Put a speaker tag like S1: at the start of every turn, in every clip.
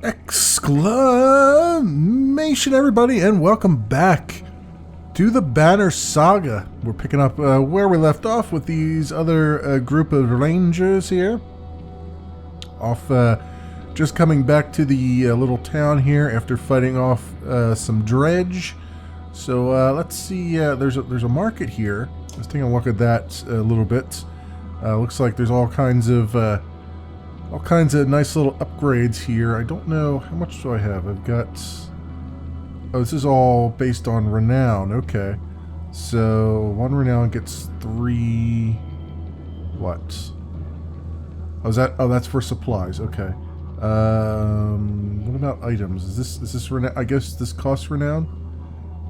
S1: Exclamation, everybody, and welcome back to the Banner Saga. We're picking up where we left off with these other group of rangers here. Just coming back to the little town here after fighting off some dredge. So let's see, there's a market here. Let's take a look at that a little bit. Looks like there's all kinds of nice little upgrades here. I don't know, how much do I have? I've got... Oh, this is all based on renown. Okay. So, 1 renown gets 3... What? Oh, that's for supplies. Okay. What about items? Is this renown? I guess this costs renown?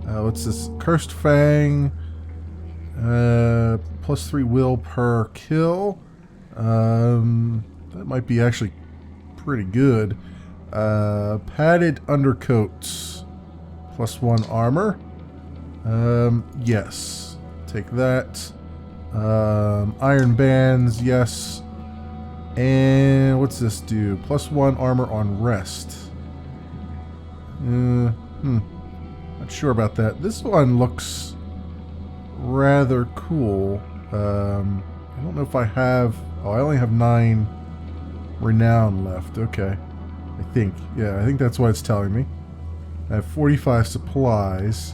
S1: What's this? Cursed Fang. Plus 3 will per kill. That might be actually pretty good. Padded undercoats. Plus 1 armor. Yes. Take that. Iron bands, yes. And what's this do? Plus 1 armor on rest. Not sure about that. This one looks rather cool. I don't know if I have... Oh, I only have 9 renown left. Okay. I think that's what it's telling me. I have 45 supplies.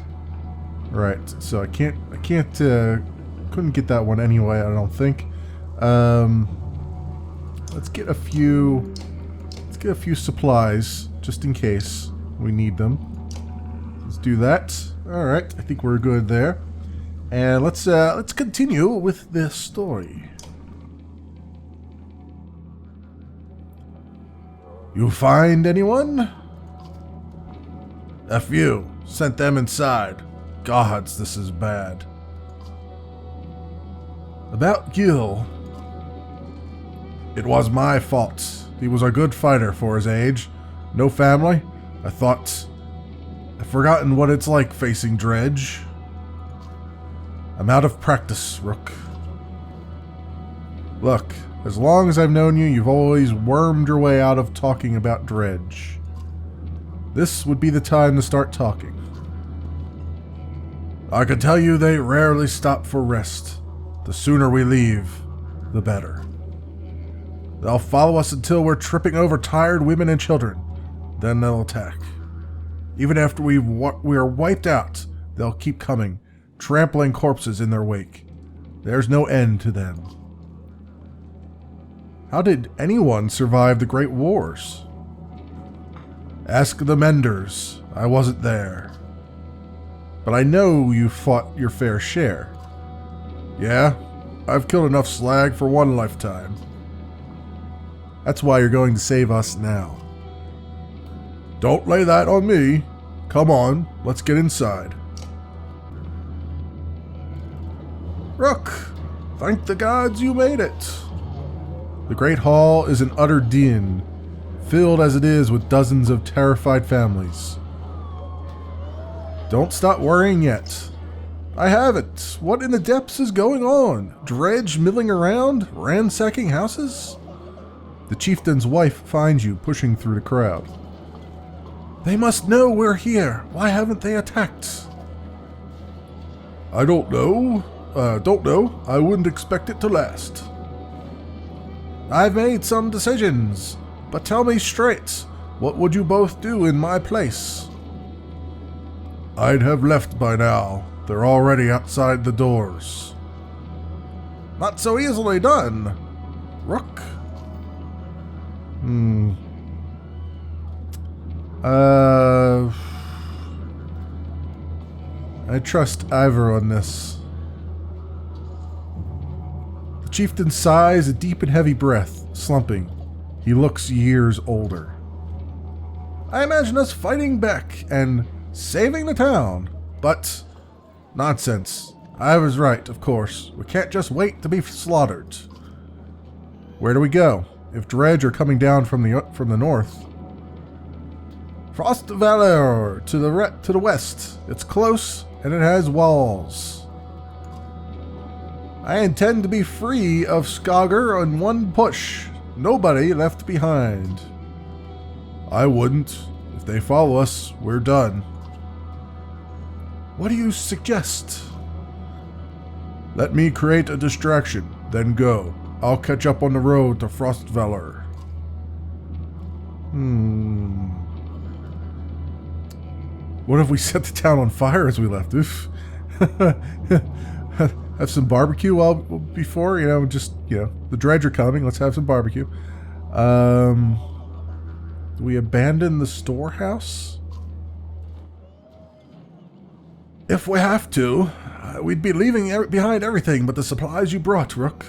S1: Right. So I couldn't get that one anyway, I don't think. Let's get a few supplies just in case we need them. Let's do that. All right. I think we're good there. And let's continue with this story. You find anyone? A few. Sent them inside. Gods, this is bad. About Gil. It was my fault. He was a good fighter for his age. No family. I've forgotten what it's like facing dredge. I'm out of practice, Rook. Look. As long as I've known you, you've always wormed your way out of talking about dredge. This would be the time to start talking. I can tell you they rarely stop for rest. The sooner we leave, the better. They'll follow us until we're tripping over tired women and children. Then they'll attack. Even after we are wiped out, they'll keep coming, trampling corpses in their wake. There's no end to them. How did anyone survive the Great Wars? Ask the Menders. I wasn't there. But I know you fought your fair share. Yeah, I've killed enough slag for one lifetime. That's why you're going to save us now. Don't lay that on me. Come on, let's get inside. Rook, thank the gods you made it. The Great Hall is an utter din, filled as it is with dozens of terrified families. Don't stop worrying yet. I haven't. What in the depths is going on? Dredge milling around, ransacking houses? The chieftain's wife finds you pushing through the crowd. They must know we're here. Why haven't they attacked? I don't know. I wouldn't expect it to last. I've made some decisions, but tell me straight, what would you both do in my place? I'd have left by now. They're already outside the doors. Not so easily done, Rook. I trust Ivor on this. The chieftain sighs a deep and heavy breath, slumping. He looks years older. I imagine us fighting back and saving the town, but nonsense. Ivor's right, of course. We can't just wait to be slaughtered. Where do we go? If dredge are coming down from the north. Frost Valor to the west. It's close and it has walls. I intend to be free of Skager on one push. Nobody left behind. I wouldn't. If they follow us, we're done. What do you suggest? Let me create a distraction, then go. I'll catch up on the road to Frostvalor. What if we set the town on fire as we left? Oof. Have some barbecue before, the dredge are coming. Let's have some barbecue. Do we abandon the storehouse? If we have to, we'd be leaving behind everything but the supplies you brought, Rook.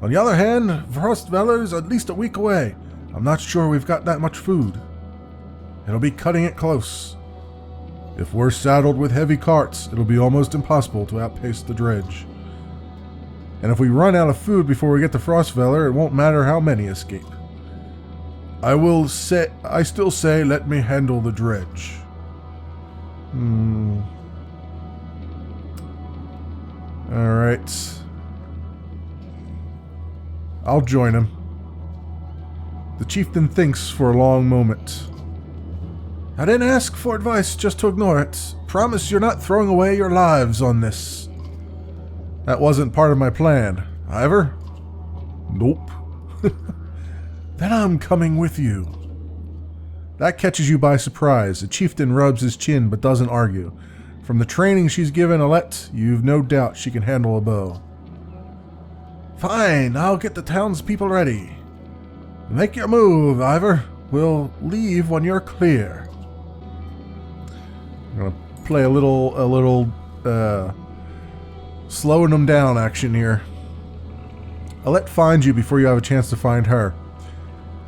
S1: On the other hand, Frostvalor's at least a week away. I'm not sure we've got that much food. It'll be cutting it close. If we're saddled with heavy carts, it'll be almost impossible to outpace the dredge. And if we run out of food before we get to Frostvalor, it won't matter how many escape. I still say let me handle the dredge. Alright. I'll join him. The chieftain thinks for a long moment. I didn't ask for advice just to ignore it. Promise you're not throwing away your lives on this. That wasn't part of my plan. Ivor? Nope. Then I'm coming with you. That catches you by surprise. The chieftain rubs his chin but doesn't argue. From the training she's given Alette, you've no doubt she can handle a bow. Fine, I'll get the townspeople ready. Make your move, Ivor. We'll leave when you're clear. I'm gonna play a little slowing them down action here. Alette finds you before you have a chance to find her.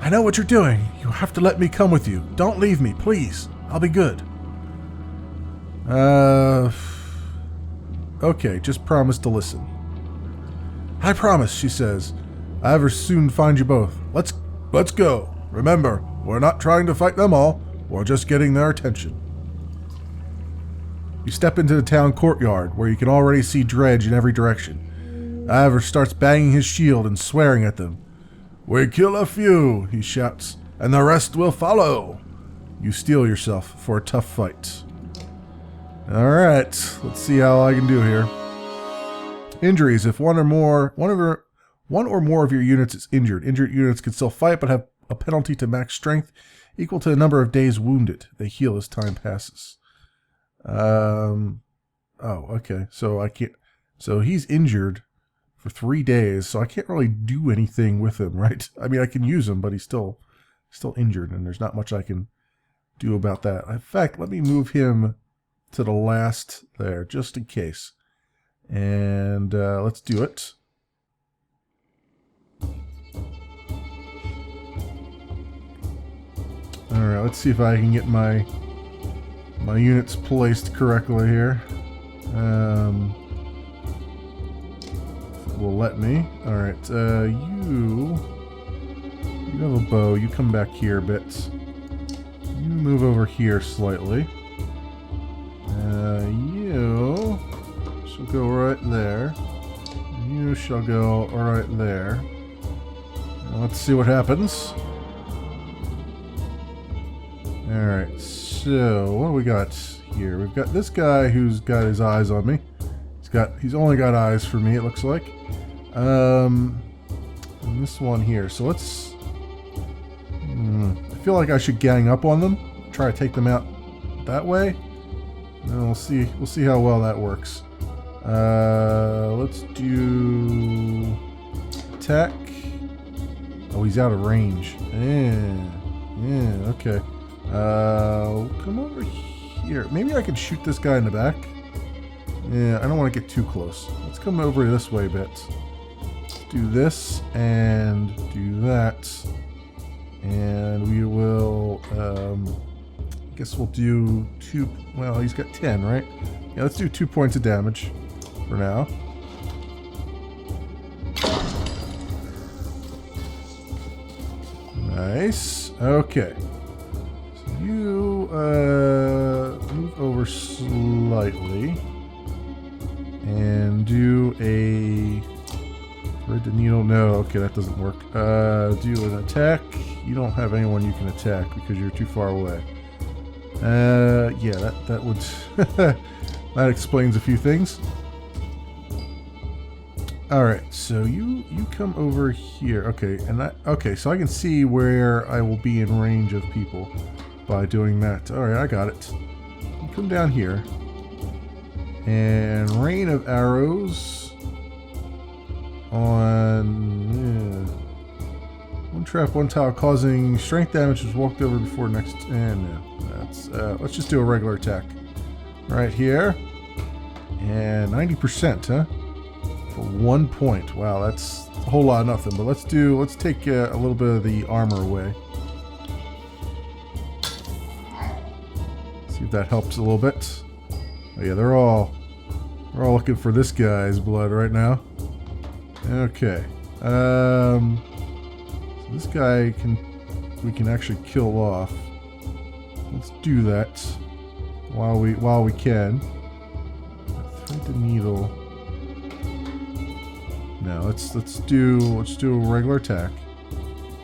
S1: I know what you're doing. You have to let me come with you. Don't leave me, please. I'll be good. Okay, just promise to listen. I promise, she says. Ivor soon find you both. Let's go. Remember, we're not trying to fight them all. We're just getting their attention. You step into the town courtyard, where you can already see dredge in every direction. Ivor starts banging his shield and swearing at them. We kill a few, he shouts, and the rest will follow. You steel yourself for a tough fight. Alright, let's see how I can do here. Injuries. If one or more of your units is injured. Injured units can still fight, but have a penalty to max strength equal to the number of days wounded. They heal as time passes. Oh, okay. So I can't. So he's injured for 3 days, so I can't really do anything with him, right? I mean, I can use him, but he's still injured, and there's not much I can do about that. In fact, let me move him to the last there, just in case. And let's do it. Alright, let's see if I can get my units placed correctly here. Will let me. Alright, you have a bow. You come back here a bit. You move over here slightly. You shall go right there. You shall go right there. Now let's see what happens. Alright, so what do we got here? We've got this guy who's got his eyes on me. He's only got eyes for me, it looks like. And this one here. So let's I feel like I should gang up on them. Try to take them out that way. And we'll see how well that works. Let's do attack. Oh, he's out of range. Yeah, okay. Come over here. Maybe I could shoot this guy in the back. Yeah, I don't want to get too close. Let's come over this way a bit. Let's do this and do that. And we will, I guess we'll do 2, well, he's got 10, right? Yeah, let's do 2 points of damage for now. Nice. Okay. So you, move over slightly. And do a thread the needle. No, okay, that doesn't work. Do an attack. you don't have anyone you can attack because you're too far away. Yeah, that would that explains a few things. All right, so you come over here. Okay, okay, so I can see where I will be in range of people by doing that. All right, I got it. You come down here, and rain of arrows on one trap, one tile, causing strength damage was walked over before next. And no, that's let's just do a regular attack right here, and 90%, huh? For 1 point. Wow, that's a whole lot of nothing. But let's take a little bit of the armor away. See if that helps a little bit. Oh yeah, they're all looking for this guy's blood right now. Okay. So this guy we can actually kill off. Let's do that while we can. Thread the needle. Now let's do a regular attack.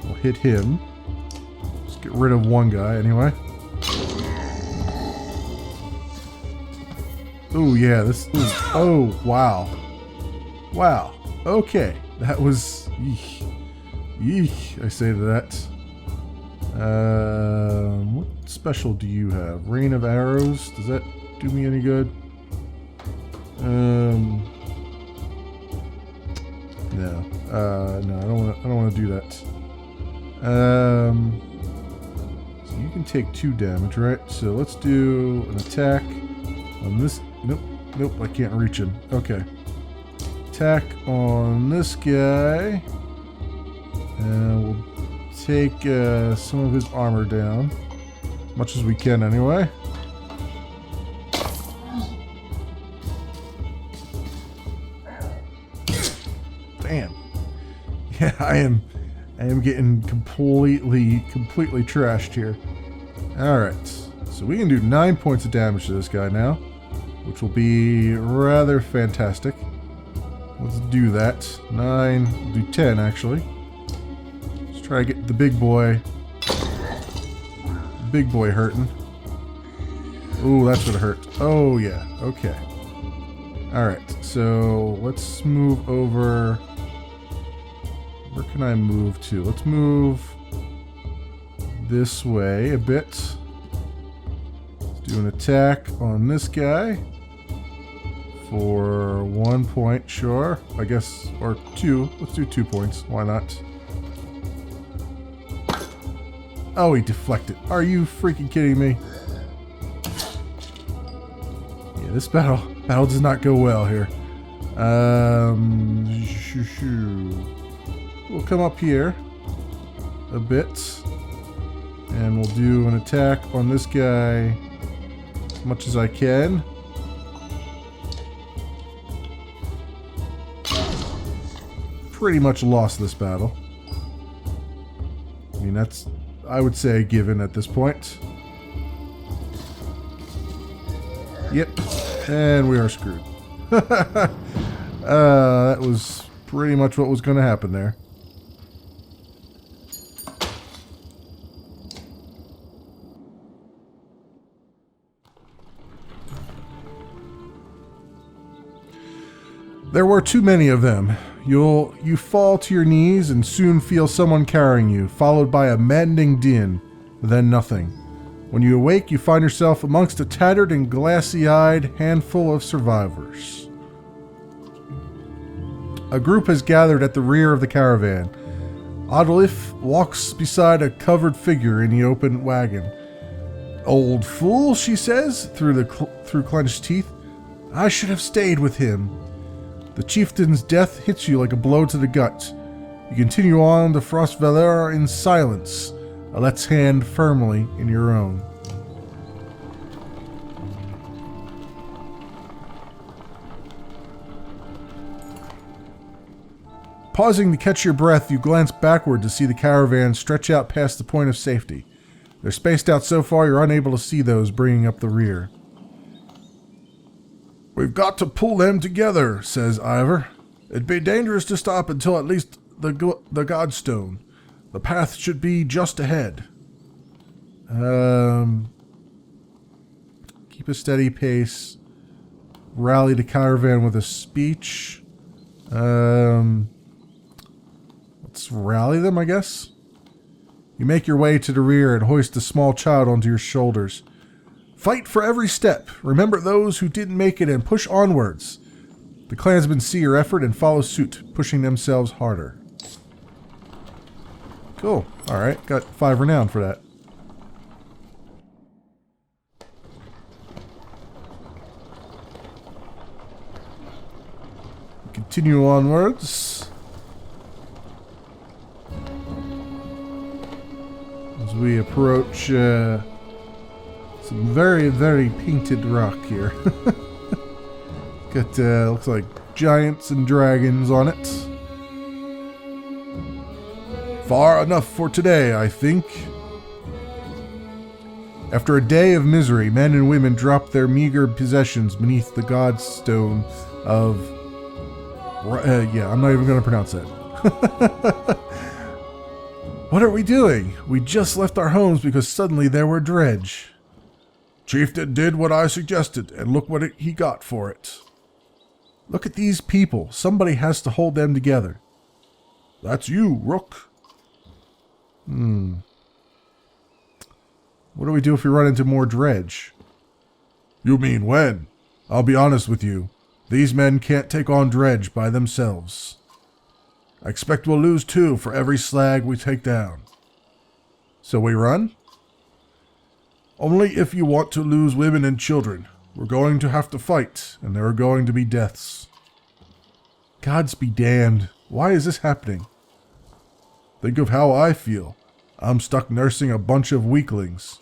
S1: We'll hit him. Let's get rid of one guy anyway. Oh yeah, oh wow. Wow. Okay. That was eek, I say to that. What special do you have? Rain of arrows? Does that do me any good? No. No, I don't want to do that. So you can take 2 damage, right? So let's do an attack on this. Nope, I can't reach him. Okay. Attack on this guy. And we'll take some of his armor down. As much as we can anyway. Damn. Yeah, I am getting completely trashed here. Alright. So we can do 9 points of damage to this guy now, which will be rather fantastic. Let's do that. 9, we'll do 10 actually. Let's try to get the big boy hurting. Ooh, that's what hurt. Oh yeah, okay. Alright, so let's move over. Where can I move to? Let's move this way a bit. Let's do an attack on this guy for 1 point, sure. I guess, or 2. Let's do 2 points. Why not? Oh, he deflected. Are you freaking kidding me? Yeah, this battle does not go well here. We'll come up here a bit, and we'll do an attack on this guy as much as I can. Pretty much lost this battle. I mean, that's, I would say, a given at this point. Yep, and we are screwed. That was pretty much what was going to happen there. There were too many of them. You fall to your knees and soon feel someone carrying you, followed by a maddening din, then nothing. When you awake, you find yourself amongst a tattered and glassy-eyed handful of survivors. A group has gathered at the rear of the caravan. Adolif walks beside a covered figure in the open wagon. "Old fool," she says, through clenched teeth. "I should have stayed with him." The chieftain's death hits you like a blow to the gut. You continue on to Frostvalor in silence, Alet's hand firmly in your own. Pausing to catch your breath, you glance backward to see the caravan stretch out past the point of safety. They're spaced out so far you're unable to see those bringing up the rear. "We've got to pull them together," says Ivor. "It'd be dangerous to stop until at least the Godstone. The path should be just ahead. Keep a steady pace. Rally the caravan with a speech. Let's rally them, I guess. You make your way to the rear and hoist the small child onto your shoulders. Fight for every step. Remember those who didn't make it and push onwards. The clansmen see your effort and follow suit, pushing themselves harder. Cool. Alright, got 5 renown for that. Continue onwards. As we approach some very, very painted rock here. Got, looks like giants and dragons on it. Far enough for today, I think. After a day of misery, men and women dropped their meager possessions beneath the godstone of... yeah, I'm not even going to pronounce that. What are we doing? We just left our homes because suddenly there were dredge. Chieftain did what I suggested, and look what he got for it. Look at these people. Somebody has to hold them together. That's you, Rook. What do we do if we run into more dredge? You mean when? I'll be honest with you. These men can't take on dredge by themselves. I expect we'll lose 2 for every slag we take down. So we run? Only if you want to lose women and children. We're going to have to fight, and there are going to be deaths. Gods be damned. Why is this happening? Think of how I feel. I'm stuck nursing a bunch of weaklings.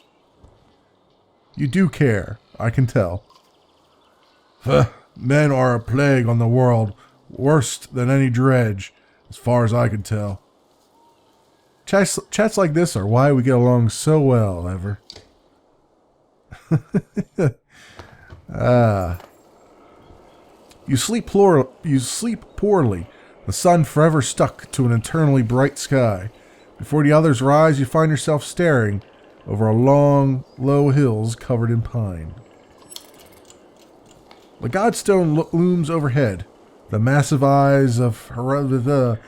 S1: You do care, I can tell. Men are a plague on the world, worse than any dredge, as far as I can tell. Chats like this are why we get along so well, Ever. You sleep poorly, the sun forever stuck to an eternally bright sky. Before the others rise, you find yourself staring over a long, low hills covered in pine. The godstone looms overhead, the massive eyes of Geraldo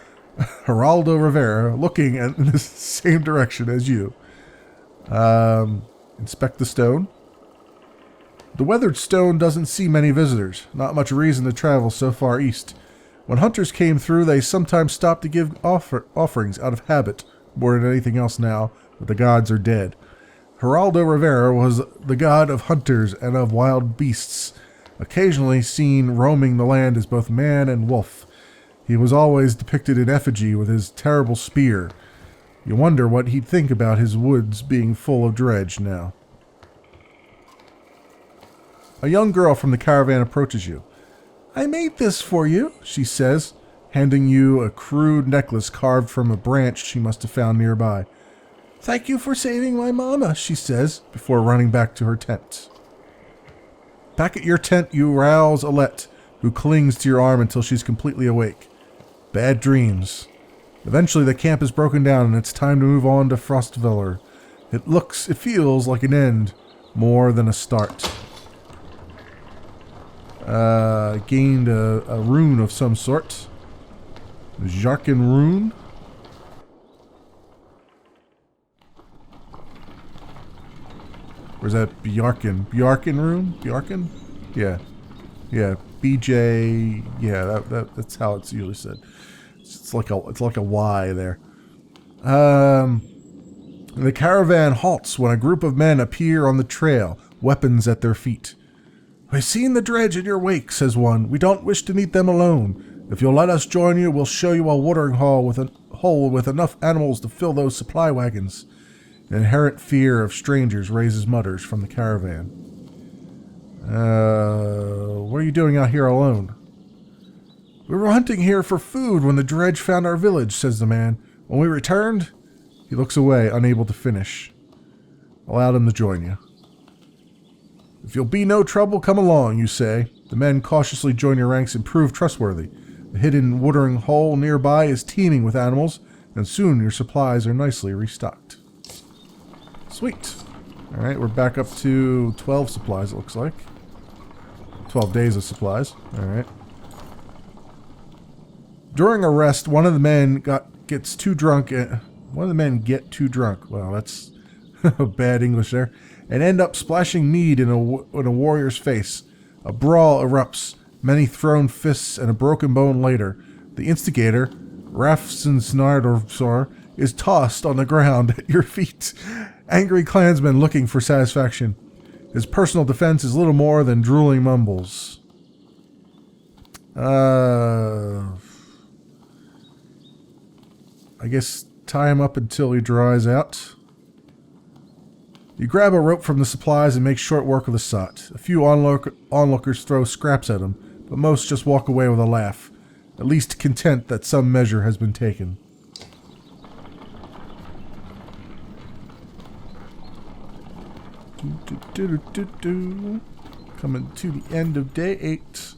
S1: Rivera looking in the same direction as you. Inspect the stone. The weathered stone doesn't see many visitors, not much reason to travel so far east. When hunters came through, they sometimes stopped to give offerings out of habit, more than anything else now that the gods are dead. Geraldo Rivera was the god of hunters and of wild beasts, occasionally seen roaming the land as both man and wolf. He was always depicted in effigy with his terrible spear. You wonder what he'd think about his woods being full of dredge now. A young girl from the caravan approaches you. I made this for you, she says, handing you a crude necklace carved from a branch she must have found nearby. Thank you for saving my mama, she says, before running back to her tent. Back at your tent, you rouse Alette, who clings to your arm until she's completely awake. Bad dreams. Eventually, the camp is broken down and it's time to move on to Frostveller. It feels like an end more than a start. Gained a rune of some sort. Jarkin rune. Where's that Bjarkin? Bjarkin rune? Bjarkin? Yeah. Yeah. BJ. Yeah, that's how it's usually said. It's like a Y there. The caravan halts when a group of men appear on the trail, weapons at their feet. We've seen the dredge in your wake, says one. We don't wish to meet them alone. If you'll let us join you, we'll show you a watering hole with enough animals to fill those supply wagons. An inherent fear of strangers raises mutters from the caravan. What are you doing out here alone? We were hunting here for food when the dredge found our village, says the man. When we returned, he looks away, unable to finish. Allow them to join you. If you'll be no trouble, come along, you say. The men cautiously join your ranks and prove trustworthy. The hidden watering hole nearby is teeming with animals, and soon your supplies are nicely restocked. Sweet. Alright, we're back up to 12 supplies, it looks like. 12 days of supplies. Alright. During a rest, one of the men gets too drunk. One of the men get too drunk. Wow, that's bad English there. And end up splashing mead in a warrior's face. A brawl erupts. Many thrown fists and a broken bone later. The instigator, Rafsinsnardor, is tossed on the ground at your feet. Angry clansmen looking for satisfaction. His personal defense is little more than drooling mumbles. I guess tie him up until he dries out. You grab a rope from the supplies and make short work of the sot. A few onlookers throw scraps at him, but most just walk away with a laugh, at least content that some measure has been taken. Coming to the end of day 8.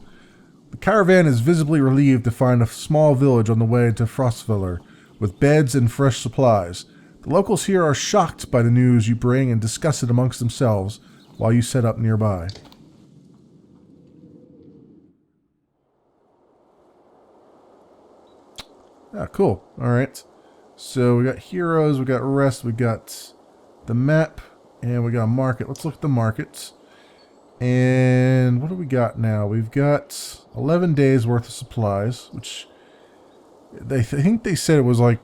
S1: The caravan is visibly relieved to find a small village on the way to Frostfeller, with beds and fresh supplies. The locals here are shocked by the news you bring and discuss it amongst themselves while you set up nearby. Ah, cool. Alright. So we got heroes, we got rest, we got the map, and we got a market. Let's look at the market. And what do we got now? We've got 11 days worth of supplies, which I think they said it was like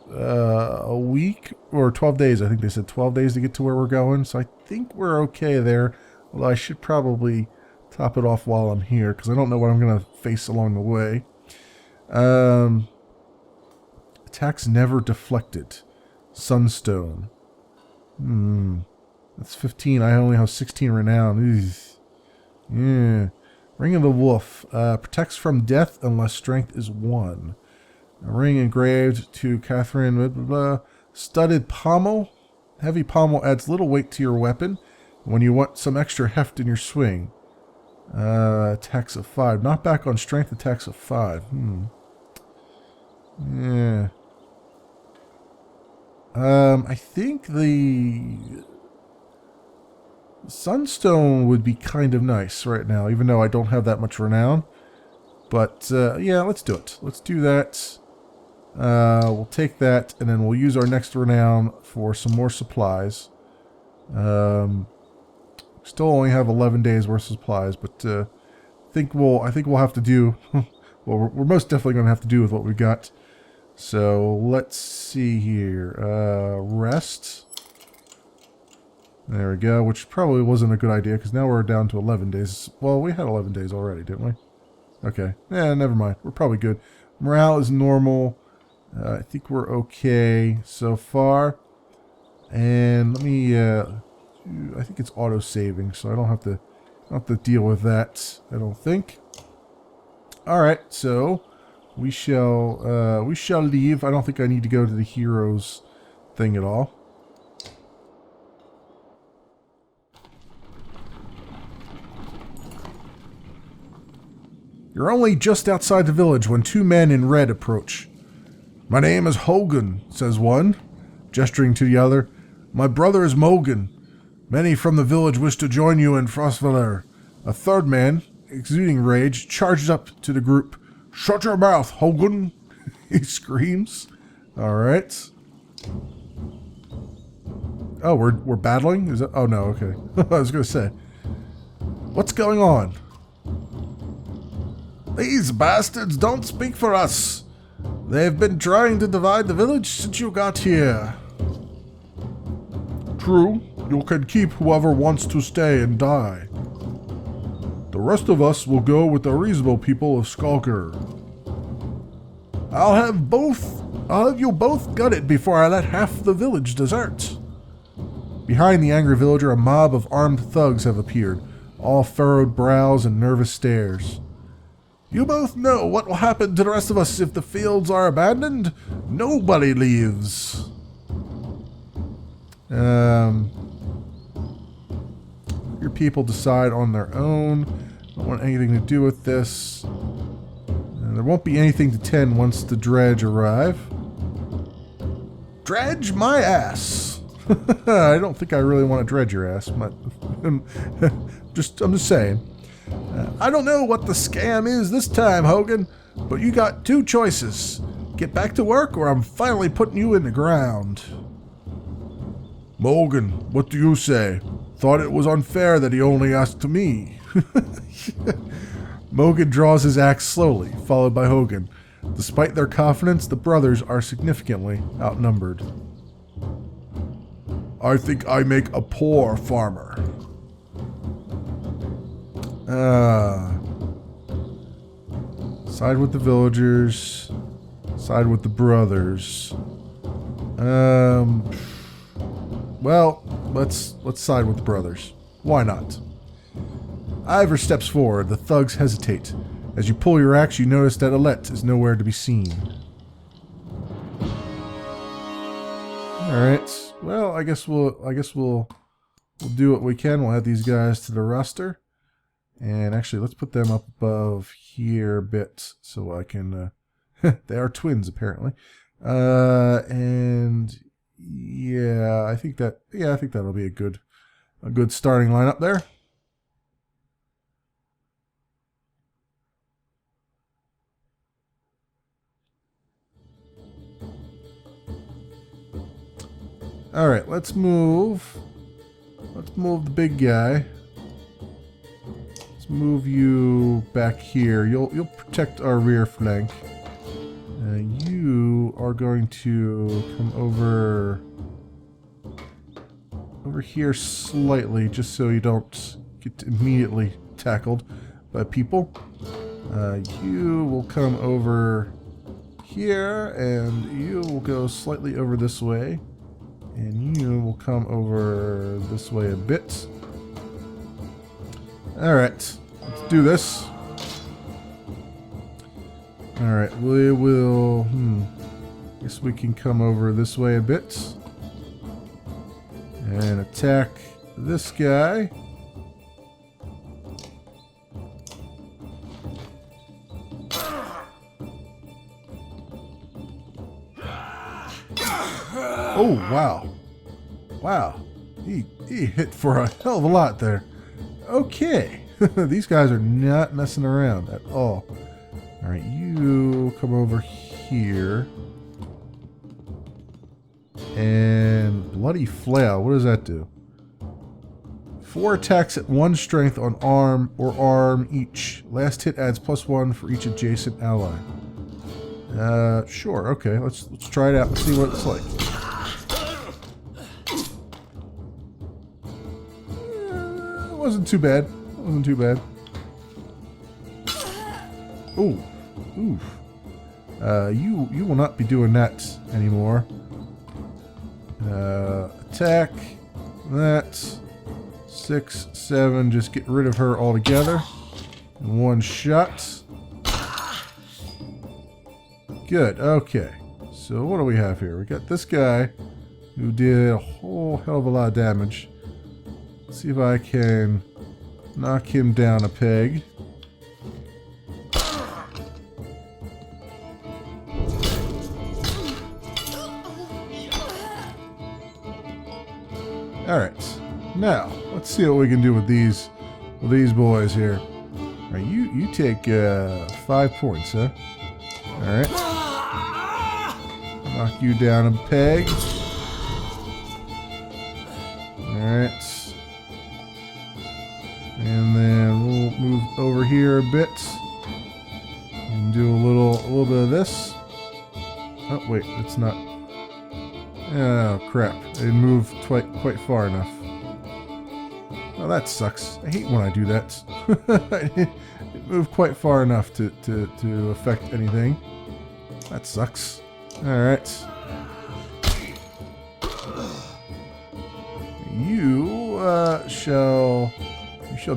S1: a week or 12 days. I think they said 12 days to get to where we're going. So I think we're okay there. Although I should probably top it off while I'm here because I don't know what I'm going to face along the way. Attacks never deflected. Sunstone. That's 15. I only have 16 renown. Yeah. Ring of the Wolf. Protects from death unless strength is 1. A ring engraved to Catherine. Blah, blah, blah. Studded pommel. Heavy pommel adds little weight to your weapon when you want some extra heft in your swing. Attacks of 5. Not back on strength. Attacks of 5. Yeah. I think the Sunstone would be kind of nice right now, even though I don't have that much renown. But, yeah, let's do it. Let's do that. We'll take that, and then we'll use our next renown for some more supplies. Still only have 11 days worth of supplies, but I think we'll have to do. Well, we're most definitely going to have to do with what we've got. So let's see here. Rest. There we go, which probably wasn't a good idea because now we're down to 11 days. Well, we had 11 days already, didn't we? Okay. Yeah, never mind. We're probably good. Morale is normal. I think we're okay so far. And let me, I think it's auto-saving, so I don't have to deal with that, I don't think. Alright, so we shall leave. I don't think I need to go to the heroes thing at all. You're only just outside the village when 2 men in red approach. My name is Hogan, says one, gesturing to the other. My brother is Mogan. Many from the village wish to join you in Frostfeller. A third man, exuding rage, charges up to the group. Shut your mouth, Hogan! He screams. Alright. Oh, we're battling? Is that? Oh no, okay. I was gonna say. What's going on? These bastards don't speak for us. They've been trying to divide the village since you got here. True, you can keep whoever wants to stay and die. The rest of us will go with the reasonable people of Skulker. I'll have you both gutted before I let half the village desert. Behind the angry villager, a mob of armed thugs have appeared, all furrowed brows and nervous stares. You both know what will happen to the rest of us if the fields are abandoned. Nobody leaves. Your people decide on their own. Don't want anything to do with this. And there won't be anything to tend once the dredge arrive. Dredge my ass. I don't think I really want to dredge your ass, but I'm just saying. I don't know what the scam is this time, Hogan, but you got two choices. Get back to work or I'm finally putting you in the ground. Morgan, what do you say? Thought it was unfair that he only asked to me. Morgan draws his axe slowly, followed by Hogan. Despite their confidence, the brothers are significantly outnumbered. I think I make a poor farmer. Side with the villagers. Side with the brothers. Well, let's side with the brothers. Why not? Ivor steps forward. The thugs hesitate. As you pull your axe, you notice that Alette is nowhere to be seen. All right. Well, I guess we'll do what we can. We'll add these guys to the roster, and actually, let's put them up above here a bit so I can. They are twins, apparently, and yeah, I think that'll be a good starting lineup there. All right, let's move the big guy. Let's move you back here. You'll protect our rear flank. You are going to come over here slightly, just so you don't get immediately tackled by people. You will come over here, and you will go slightly over this way. And you will come over this way a bit. Alright, let's do this. Alright, we will... Guess we can come over this way a bit. And attack this guy. Oh, wow. Wow. He hit for a hell of a lot there. Okay. These guys are not messing around at all. Alright, you come over here. And Bloody Flail. What does that do? 4 attacks at 1 strength on arm or arm each. Last hit adds +1 for each adjacent ally. Sure. Okay. Let's try it out and see what it's like. Wasn't too bad. Wasn't too bad. Ooh. Oof. You will not be doing that anymore. Attack. That. 6, 7. Just get rid of her altogether. In 1 shot. Good. Okay. So what do we have here? We got this guy who did a whole hell of a lot of damage. Let's see if I can knock him down a peg. Alright. Now, let's see what we can do with these boys here. Alright, you take 5 points, huh? Alright. Knock you down a peg. Alright. And then we'll move over here a bit. And do a little bit of this. Oh, wait, it's not. Oh, crap. It moved quite far enough. Oh, that sucks. I hate when I do that. It moved quite far enough to affect anything. That sucks. Alright. You shall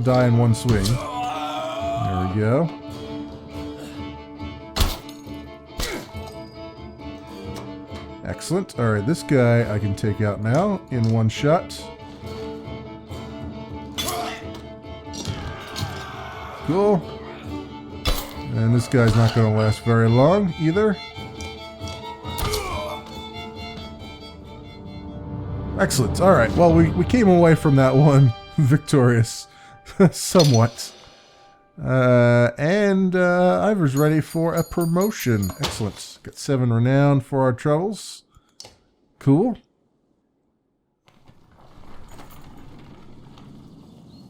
S1: die in 1 swing. There we go. Excellent. Alright, this guy I can take out now in 1 shot. Cool. And this guy's not going to last very long either. Excellent. All right. Well, we came away from that one victorious, somewhat. And Ivor's ready for a promotion. Excellent. Got 7 renown for our troubles. Cool.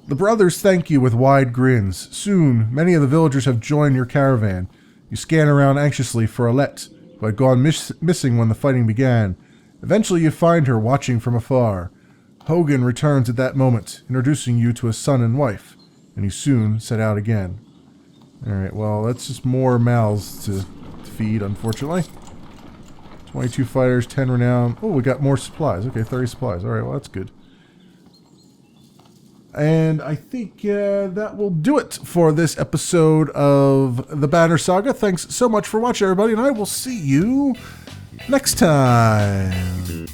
S1: The brothers thank you with wide grins. Soon, many of the villagers have joined your caravan. You scan around anxiously for Alette, who had gone missing when the fighting began. Eventually you find her watching from afar. Hogan returns at that moment, introducing you to his son and wife, and you soon set out again. Alright, well, that's just more mouths to feed, unfortunately. 22 fighters, 10 renown. Oh, we got more supplies. Okay, 30 supplies. Alright, well, that's good. And I think that will do it for this episode of the Banner Saga. Thanks so much for watching, everybody, and I will see you next time.